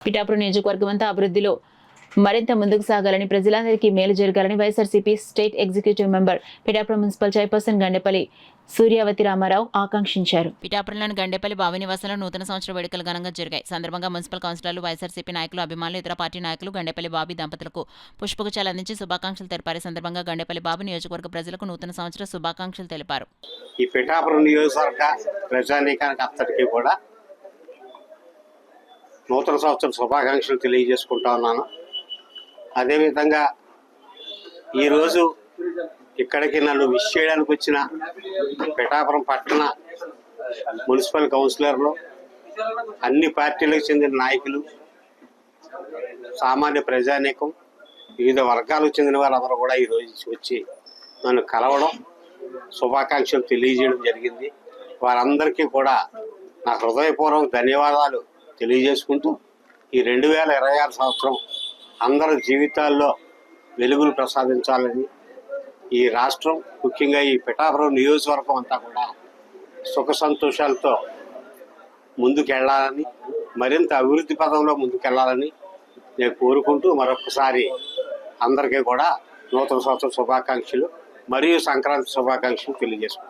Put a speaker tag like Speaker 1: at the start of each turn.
Speaker 1: పిఠాపురం నియోజకవర్గం అంతా అభివృద్ధిలో మరింత ముందుకు సాగాలని, ప్రజలందరికీ మేలు జరగాలని YSRCP state executive member, Pithapuram municipal chairperson Gandepalli Suryavathi Ramarao ఆకాంక్షించారు. పిఠాపురంలోని గండేపల్లి భావి నివాసంలో నూతన సంవత్సర వేడుకలు ఘనంగా జరిగాయి. సందర్భంగా మున్సిపల్ కౌన్సిలర్లు, వైఎస్ఆర్సీపీ నాయకులు, అభిమానులు, ఇతర పార్టీ నాయకులు గండేపల్లి బాబీ దంపతులకు పుష్పగుచ్చాలు అందించి శుభాకాంక్షలు తెలిపారు. సందర్భంగా గండేపల్లి బాబీ నియోజకవర్గ ప్రజలకు నూతన సంవత్సర శుభాకాంక్షలు తెలిపారు.
Speaker 2: ఈ పిఠాపురం నియోజకవర్గ ప్రజానీకానికి అంతటికీ కూడా నూతన సంవత్సరం శుభాకాంక్షలు తెలియజేసుకుంటా ఉన్నాను. అదేవిధంగా ఈరోజు ఇక్కడికి నన్ను విష్ చేయడానికి వచ్చిన పిఠాపురం పట్టణ మున్సిపల్ కౌన్సిలర్లు, అన్ని పార్టీలకు చెందిన నాయకులు, సామాన్య ప్రజానీకం, వివిధ వర్గాలకు చెందిన వారందరూ కూడా ఈరోజు వచ్చి నన్ను కలవడం, శుభాకాంక్షలు తెలియజేయడం జరిగింది. వారందరికీ కూడా నా హృదయపూర్వక ధన్యవాదాలు తెలియజేసుకుంటూ ఈ 2026 సంవత్సరం అందరి జీవితాల్లో వెలుగులు ప్రసాదించాలని, ఈ రాష్ట్రం ముఖ్యంగా ఈ పిఠాపురం నియోజకవర్గం అంతా కూడా సుఖ సంతోషాలతో ముందుకెళ్లాలని, మరింత అభివృద్ధి పదంలో ముందుకెళ్లాలని నేను కోరుకుంటూ మరొకసారి అందరికీ కూడా నూతన సంవత్సరం శుభాకాంక్షలు మరియు సంక్రాంతి శుభాకాంక్షలు తెలియజేసుకుంటాను.